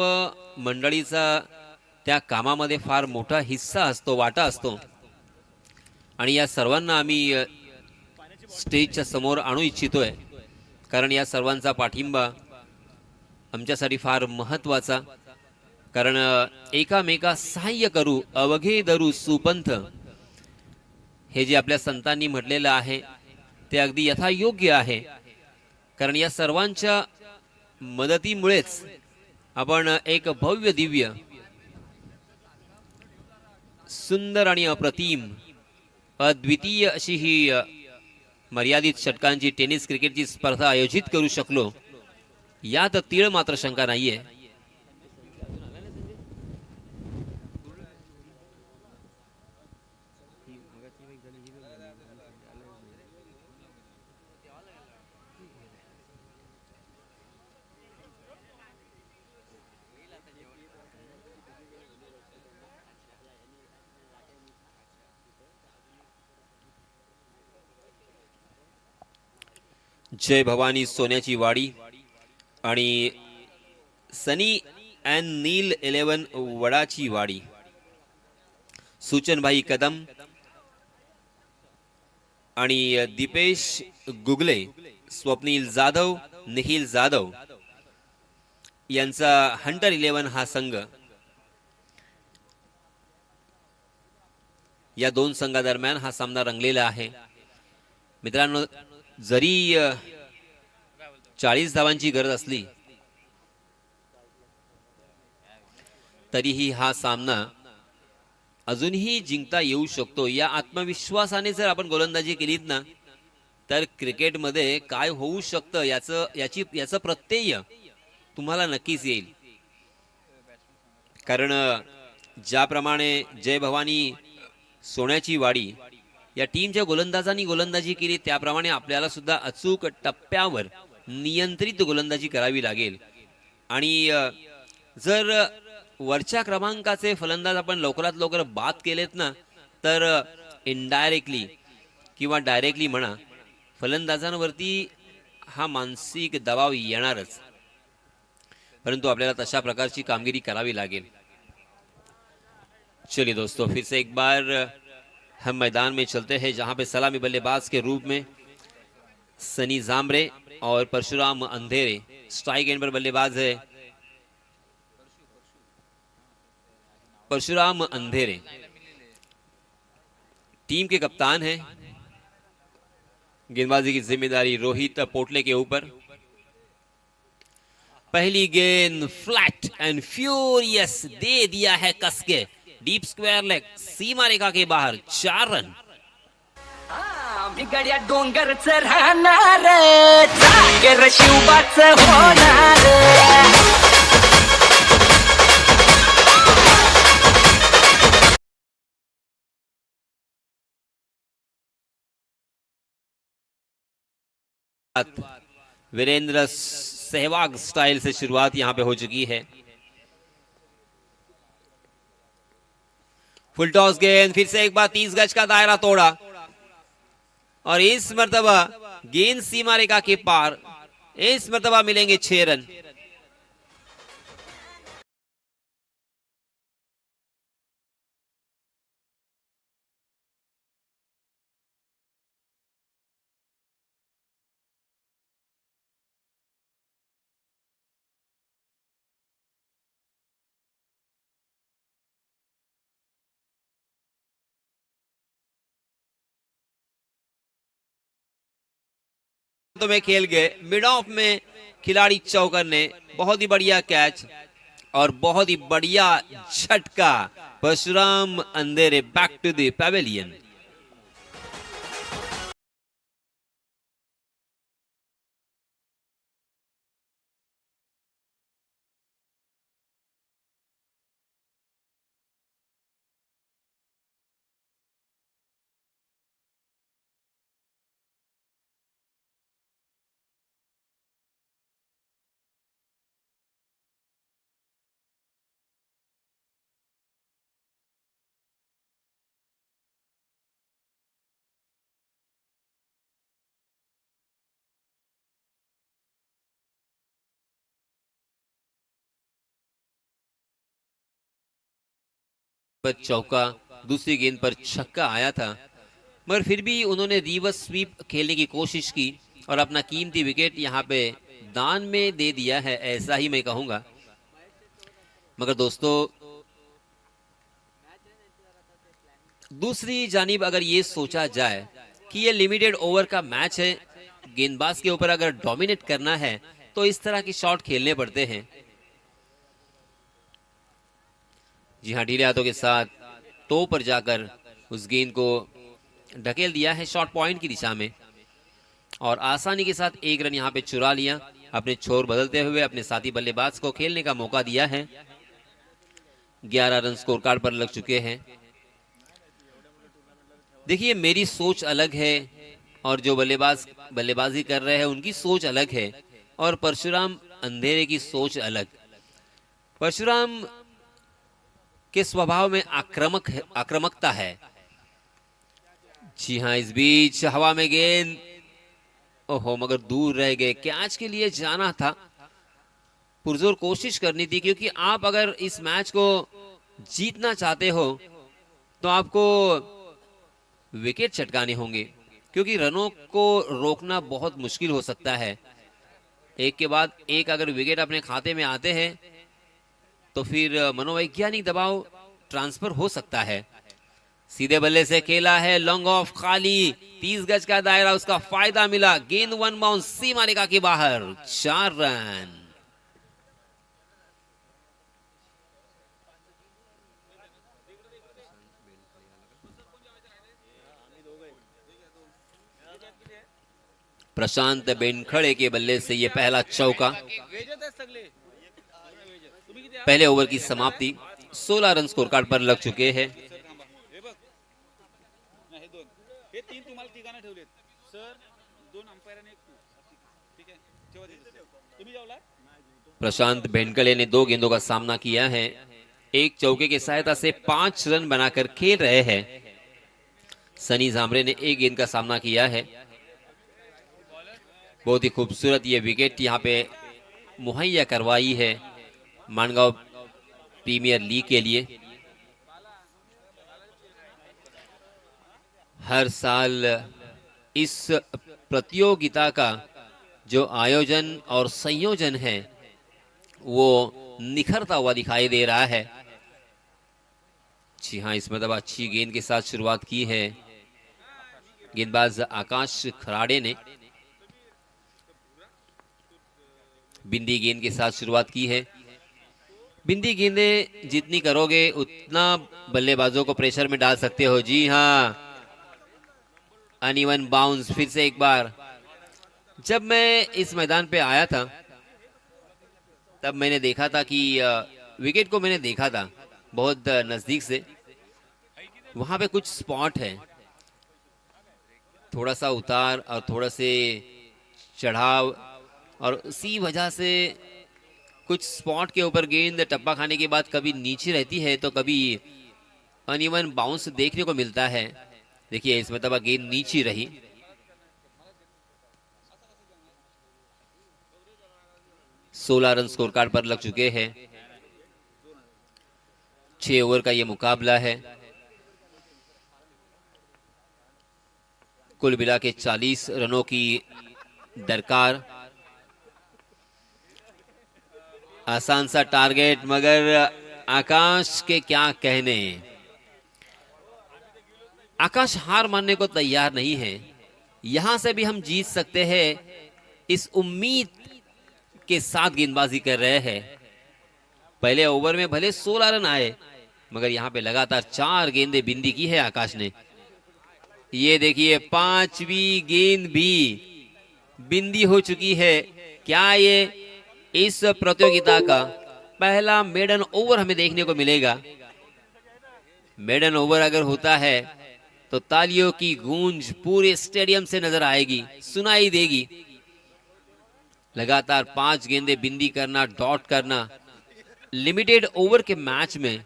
मंडळीचा त्या कामामध्ये फार मोठा हिस्सा असतो, वाटा असतो आणि या सर्वांना आम्ही स्टेजच्या समोर आणू इच्छितोय, कारण या सर्वांचा पाठिंबा आमच्यासाठी फार महत्त्वाचा। कारण एकामेका सहाय्य करू अवघे धरू सुपंथ, हे जे आपल्या संतांनी म्हटलेलं आहे ते अगदी यथायोग्य आहे। कारण या सर्वांच्या मदतीमुळेच आपण एक भव्य दिव्य सुंदर आणि अप्रतिम अद्वितीय अशी ही मर्यादित षटकांची टेनिस क्रिकेटची स्पर्धा आयोजित करू शकलो, यात तीळ मात्र शंका नाहीये। जय भवानी सोन्याची वाडी आणि सनी अँड नील 11 वडाची वाडी, सूचनभाई कदम आणि दीपेश गुगले, स्वप्नील जाधव, निखिल जाधव यांचा हंटर 11 हा संघ, या दोन संघादरम्यान हा सामना रंगलेला आहे. मित्रांनो, जरी 40 धावांची गरज असली तरीही हा सामना अजूनही जिंकता येऊ शकतो. या आत्मविश्वासाने जर आपण गोलंदाजी केलीत ना, तर क्रिकेटमध्ये काय होऊ शकतं याचं प्रत्यय तुम्हाला नक्कीच येईल. कारण ज्याप्रमाणे जय भवानी सोन्याची वाडी या टीमच्या गोलंदाजांनी गोलंदाजी केली, त्याप्रमाणे आपल्याला सुद्धा अचूक टप्प्यावर नियंत्रित गोलंदाजी करावी लागेल. आणि जर वरच्या क्रमांकाचे फलंदाज आपण लवकरात लवकर बाद केलेत ना, तर इनडायरेक्टली किंवा डायरेक्टली म्हणा, फलंदाजांवरती हा मानसिक दबाव येणारच. परंतु आपल्याला तशा प्रकारची कामगिरी करावी लागेल. चलिए दोस्तों, फिर से एक बार हम मैदान में चलते हैं, जहां पे सलामी बल्लेबाज के रूप में सनी जामरे और परशुराम अंधेरे, स्ट्राइक एंड पर बल्लेबाज है परशुराम अंधेरे, टीम के कप्तान हैं. गेंदबाजी की जिम्मेदारी रोहित पोटले के ऊपर. पहली गेंद फ्लैट एंड फ्यूरियस दे दिया है कसके, डीप स्क्वायर लेग, सीमा रेखा के बाहर, 4 रन. बिगड्या डोंगरच राहणार, जागर शिवबाच होणार. वीरेंद्र सहवाग स्टाइल से शुरुआत यहां पे हो चुकी है. फुल टॉस गेंद, फिर से एक बार 30 गज का दायरा तोड़ा और इस मर्तबा गेंद सीमा रेखा के पार. इस मर्तबा मिलेंगे 6 रन. तो में खेल गए, मिड ऑफ में खिलाड़ी चौकर ने बहुत ही बढ़िया कैच और बहुत ही बढ़िया झटका. परशुराम अंधेरे बैक टू द पैवेलियन. पर चौका, दूसरी गेंद पर छक्का आया था, मगर फिर भी उन्होंने रिवर्स स्वीप खेलने की कोशिश की और अपना कीमती विकेट यहां पे दान में दे दिया है, ऐसा ही मैं कहूंगा. मगर दोस्तों, दूसरी जानिब अगर ये सोचा जाए कि ये लिमिटेड ओवर का मैच है, गेंदबाज के ऊपर अगर डोमिनेट करना है तो इस तरह के शॉट खेलने पड़ते हैं. जी हाँ, ढीले हाथों के साथ टो पर जाकर उस गेंद को ढकेल दिया है शॉर्ट पॉइंट की दिशा में और आसानी के साथ 1 रन यहां पे चुरा लिया. अपने छोर बदलते हुए अपने साथी बल्लेबाज को खेलने का मौका दिया है. 11 रन स्कोर कार्ड पर लग चुके हैं. देखिए, मेरी सोच अलग है और जो बल्लेबाज बल्लेबाजी कर रहे हैं उनकी सोच अलग है और परशुराम अंधेरे की सोच अलग. परशुराम के स्वभाव में आक्रामकता है. जी हां, इस बीच हवा में गेंद ओहो, मगर दूर रह गए। कैच के लिए जाना था, पुरजोर कोशिश करनी थी, क्योंकि आप अगर इस मैच को जीतना चाहते हो तो आपको विकेट चटकाने होंगे, क्योंकि रनों को रोकना बहुत मुश्किल हो सकता है। एक के बाद एक अगर विकेट अपने खाते में आते हैं तो फिर मनोवैज्ञानिक दबाव ट्रांसफर हो सकता है। सीधे बल्ले से खेला है, लॉन्ग ऑफ खाली, 30 गज का दायरा, उसका फायदा मिला। गेंद वन बाउंस सीमा रेखा के बाहर, 4 रन। प्रशांत बेनखड़े के बल्ले से यह पहला चौका। पहले ओवर की समाप्ति, 16 रन स्कोर कार्ड पर लग चुके हैं। प्रशांत बेनखड़े ने 2 गेंदों का सामना किया है, एक चौके की सहायता से 5 रन बनाकर खेल रहे हैं। सनी झामरे ने 1 गेंद का सामना किया है। बहुत ही खूबसूरत ये विकेट यहाँ पे मुहैया करवाई है मानगांव प्रीमियर लीग के लिए। हर साल इस प्रतियोगिता का जो आयोजन और संयोजन है वो निखरता हुआ दिखाई दे रहा है। जी हाँ, इस मतलब अच्छी गेंद के साथ शुरुआत की है गेंदबाज आकाश खराड़े ने। बिंदी गेंद के साथ शुरुआत की है। बिंदी गेंदें जितनी करोगे उतना बल्लेबाजों को प्रेशर में डाल सकते हो। जी हाँ, अनइवन बाउंस फिर से एक बार। जब मैं इस मैदान पे आया था तब मैंने देखा था कि विकेट को मैंने देखा था बहुत नजदीक से। वहां पे कुछ स्पॉट है, थोड़ा सा उतार और थोड़ा से चढ़ाव, और उसी वजह से कुछ स्पॉट के ऊपर गेंद टप्पा खाने के बाद कभी नीचे रहती है तो कभी अनइवन बाउंस देखने को मिलता है। देखिए इस मतलब गेंद नीचे रही। सोलह रन स्कोर कार्ड पर लग चुके हैं। 6 ओवर का ये मुकाबला है। कुल मिला के 40 रनों की दरकार। आसान सा टारगेट, मगर आकाश के क्या कहने। आकाश हार मानने को तैयार नहीं है। यहां से भी हम जीत सकते हैं, इस उम्मीद के साथ गेंदबाजी कर रहे हैं। पहले ओवर में भले 16 रन आए, मगर यहां पे लगातार 4 गेंदें बिंदी की है आकाश ने। ये देखिए 5वीं गेंद भी बिंदी हो चुकी है। क्या ये इस प्रतियोगिता का पहला मेडन ओवर हमें देखने को मिलेगा? मेडन ओवर अगर होता है तो तालियों की गूंज पूरे स्टेडियम से नजर आएगी, सुनाई देगी। लगातार 5 गेंदें बिंदी करना, डॉट करना लिमिटेड ओवर के मैच में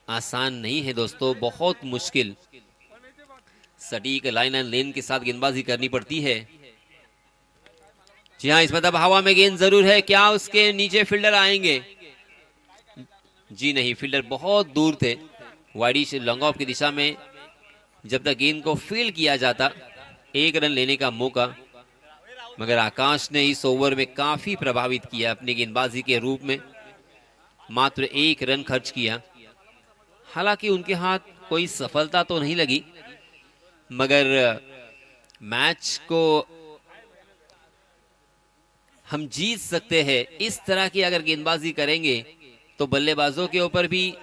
आसान नहीं है दोस्तों, बहुत मुश्किल। सटीक लाइन एंड लेन के साथ गेंदबाजी करनी पड़ती है। जी हाँ, इस मतलब हवा में गेंद जरूर है। क्या उसके नीचे फील्डर आएंगे? जी नहीं, फील्डर बहुत दूर थे। वाइडिश लॉन्ग ऑफ की दिशा में जब तक गेंद को फील्ड किया जाता, 1 रन लेने का मौका। मगर आकाश ने इस ओवर में काफी प्रभावित किया अपनी गेंदबाजी के रूप में। मात्र 1 रन खर्च किया। हालांकि उनके हाथ कोई सफलता तो नहीं लगी, मगर मैच को हम जीत सकते हैं। इस तरह की अगर गेंदबाजी करेंगे तो बल्लेबाजों के ऊपर भी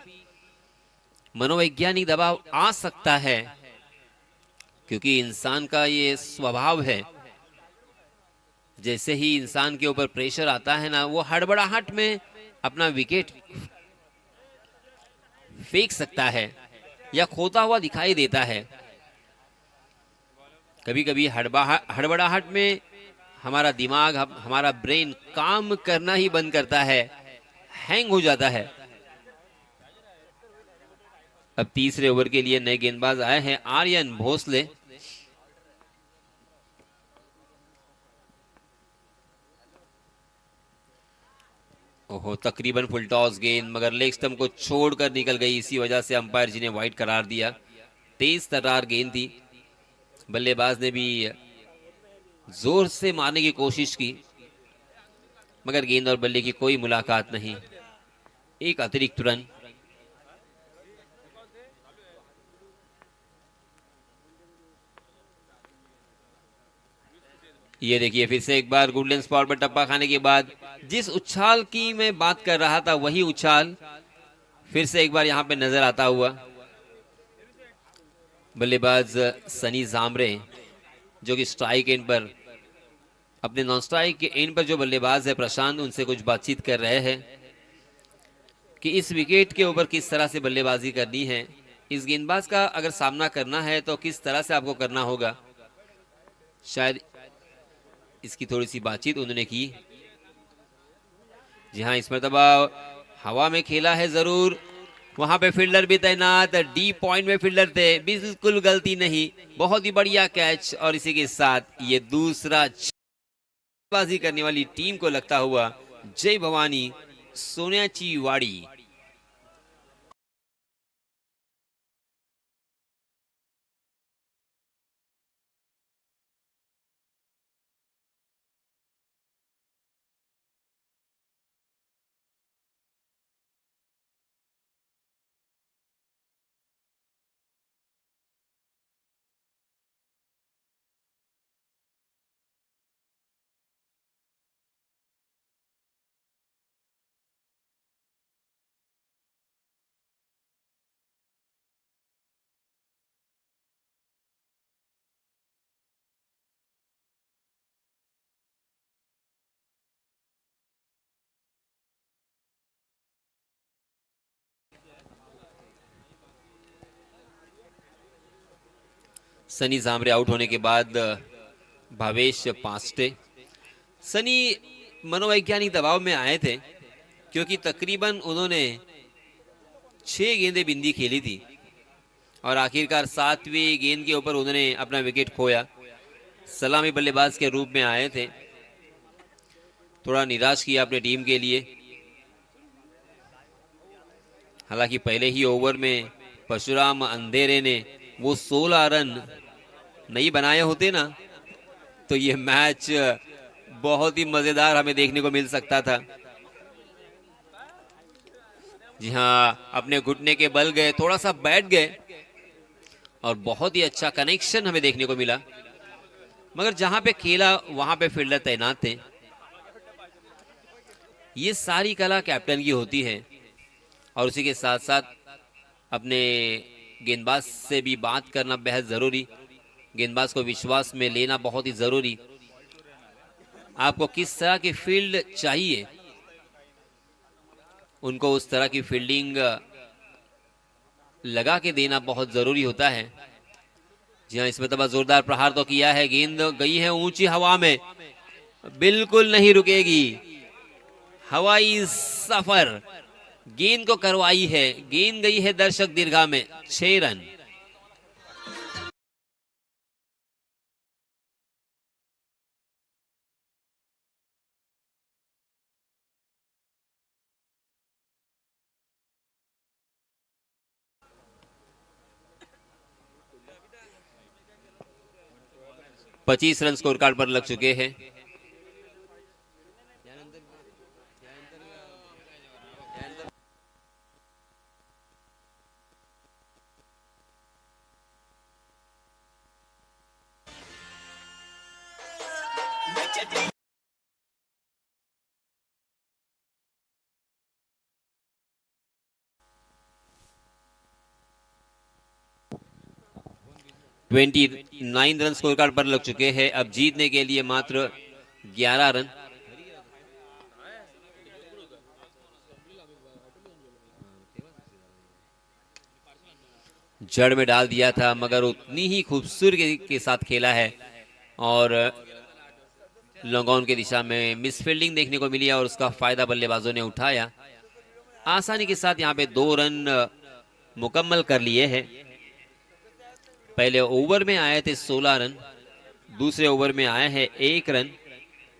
मनोवैज्ञानिक दबाव आ सकता है, क्योंकि इंसान का ये स्वभाव है। जैसे ही इंसान के ऊपर प्रेशर आता है ना, वो हड़बड़ाहट में अपना विकेट फेंक सकता है या खोता हुआ दिखाई देता है। कभी कभी हड़बड़ाहट में हमारा दिमाग, हमारा ब्रेन काम करना ही बंद करता है, हैंग हो जाता है। अब तीसरे ओवर के लिए नए गेंदबाज आए हैं, आर्यन भोसले। ओहो, तकरीबन फुल टॉस गेंद, मगर लेग स्टंप को छोड़कर निकल गई। इसी वजह से अंपायर जी ने वाइड करार दिया। तेज तर्रार गेंद थी, बल्लेबाज ने भी जोर से मारने की कोशिश की, मगर गेंद और बल्ले की कोई मुलाकात नहीं। एक अतिरिक्त रन। ये देखिए, फिर से एक बार गुडलैंड स्पॉट पर टप्पा खाने के बाद जिस उछाल की मैं बात कर रहा था, वही उछाल फिर से एक बार यहां पे नजर आता हुआ। बल्लेबाज सनी जामरे, जो कि स्ट्राइक एंड पर, अपने नॉन स्ट्राइक के एंड पर जो बल्लेबाज है प्रशांत, उनसे कुछ बातचीत कर रहे हैं कि इस विकेट के ऊपर किस तरह से बल्लेबाजी करनी है, इस गेंदबाज का अगर सामना करना है तो किस तरह से आपको करना होगा। शायद इसकी थोड़ी सी बातचीत उन्होंने की। जी हाँ, इस मरतबा हवा में खेला है जरूर, वहां पे फील्डर भी तैनात, डी पॉइंट में फील्डर थे, बिल्कुल गलती नहीं, बहुत ही बढ़िया कैच। और इसी के साथ ये दूसरा बाजी करने वाली टीम को लगता हुआ जय भवानी सोन्याची वाड़ी। सनी जामरे आउट होने के बाद भावेश पास्टे, सनी मनोवैज्ञानिक दबाव में आए थे, क्योंकि तकरीबन उन्होंने 6 गेंदें बिंदी खेली थी और आखिरकार 7वीं गेंद के ऊपर उन्होंने अपना विकेट खोया। सलामी बल्लेबाज के रूप में आए थे, थोड़ा निराश किया अपने टीम के लिए। हालांकि पहले ही ओवर में परशुराम अंधेरे ने वो 16 रन नहीं बनाए होते ना, तो ये मैच बहुत ही मजेदार हमें देखने को मिल सकता था। जी हाँ, अपने घुटने के बल गए, थोड़ा सा बैठ गए और बहुत ही अच्छा कनेक्शन हमें देखने को मिला, मगर जहां पे खेला वहां पे फील्डर तैनात थे। ये सारी कला कैप्टन की होती है और उसी के साथ साथ अपने गेंदबाज से भी बात करना बेहद जरूरी, गेंदबाज को विश्वास में लेना बहुत ही जरूरी। आपको किस तरह की फील्ड चाहिए, उनको उस तरह की फील्डिंग लगा के देना बहुत जरूरी होता है। जी हाँ, इसमें तो जोरदार प्रहार तो किया है, गेंद गई है ऊंची हवा में, बिल्कुल नहीं रुकेगी। हवाई सफर गेंद को करवाई है, गेंद गई है दर्शक दीर्घा में। 6 रन। पच्चीस रन स्कोर कार्ड पर लग चुके हैं। ट्वेंटी 9 रन स्कोर कार्ड पर लग चुके हैं। अब जीतने के लिए मात्र 11 रन। जड़ में डाल दिया था, मगर उतनी ही खूबसूरती के साथ खेला है और लॉन्ग ऑन की दिशा में मिस फील्डिंग देखने को मिली और उसका फायदा बल्लेबाजों ने उठाया। आसानी के साथ यहाँ पे 2 रन मुकम्मल कर लिए हैं। पहले ओवर में आए थे 16 रन, दूसरे ओवर में आए हैं 1 रन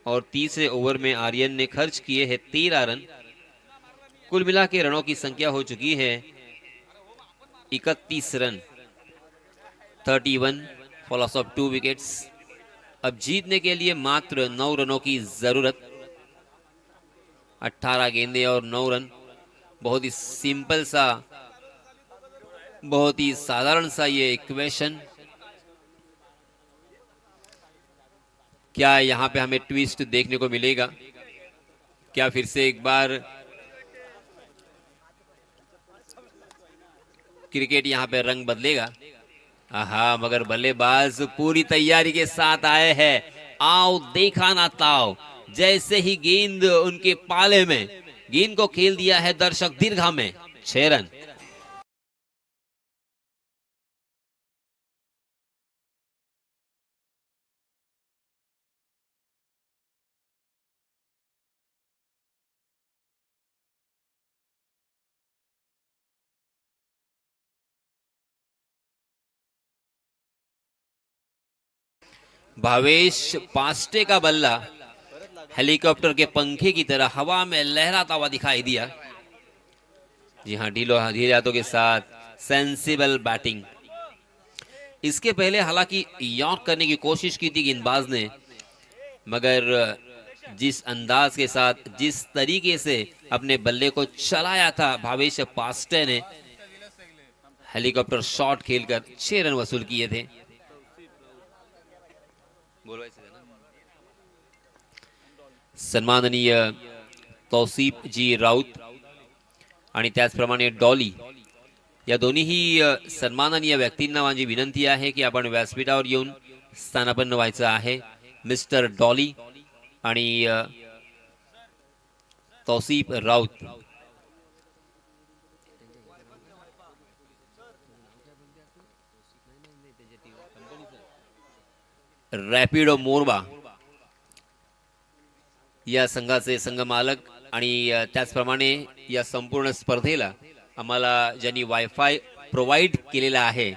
और तीसरे ओवर में आर्यन ने खर्च किए हैं 13 रन। कुल मिला के रनों की संख्या हो चुकी है 31 run, 31 for loss of 2 wickets. अब जीतने के लिए मात्र 9 रनों की जरूरत। 18 गेंदे और 9 रन। बहुत ही सिंपल सा, बहुत ही साधारण सा ये इक्वेशन। क्या यहां पे हमें ट्विस्ट देखने को मिलेगा? क्या फिर से एक बार क्रिकेट यहां पे रंग बदलेगा? आहा, मगर बल्लेबाज पूरी तैयारी के साथ आए हैं। आओ देखा ना ताओ, जैसे ही गेंद उनके पाले में, गेंद को खेल दिया है दर्शक दीर्घा में। 6 रन। भावेश पास्टे का बल्ला हेलीकॉप्टर के पंखे की तरह हवा में लहराता हुआ दिखाई दिया। जी हाँ, धीरे हाथों के साथ सेंसिबल बैटिंग। इसके पहले हालांकि यॉर्क करने की कोशिश की थी गेंदबाज ने, मगर जिस अंदाज के साथ, जिस तरीके से अपने बल्ले को चलाया था भावेश पास्टे ने, हेलीकॉप्टर शॉट खेलकर 6 रन वसूल किए थे। सन्माननीय तौसीफ जी राऊत आणि त्याचप्रमाणे डॉली या दोन्हीही सन्माननीय व्यक्तींना माझी विनंती आहे की आपण व्यासपीठावर येऊन स्थानापन्न व्हायचं आहे। मिस्टर डॉली आणि तौसीफ राऊत। रॅपिडो मोरबा या संघाचे संघ मालक आणि त्याचप्रमाणे या संपूर्ण स्पर्धेला आम्हाला ज्यांनी वायफाय प्रोव्हाइड केलेला आहे,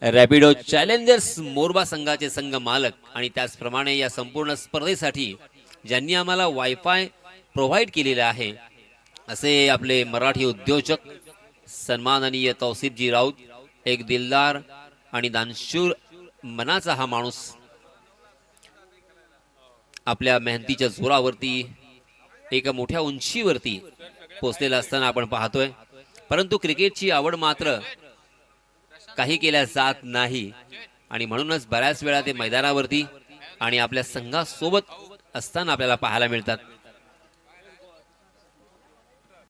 रॅपिडो चॅलेंजर्स मोरबा संघाचे संघ मालक आणि त्याचप्रमाणे या संपूर्ण स्पर्धेसाठी ज्यांनी आम्हाला वायफाय प्रोव्हाइड केलेला आहे, असे आपले मराठी उद्योजक सन्माननीय तौसीफजी राऊत। एक दिलदार आणि दानशूर मनाचा हा माणूस आपल्या मेहनतीच्या जोरावरती एका मोठ्या उंचीवरती पोहोचलेला असताना आपण पाहतोय। परंतु क्रिकेटची आवड मात्र काही केल्या जात नाही आणि म्हणूनच बऱ्याच वेळा ते मैदानावरती आणि आपल्या संघासोबत असताना आपल्याला पाहायला मिळतात।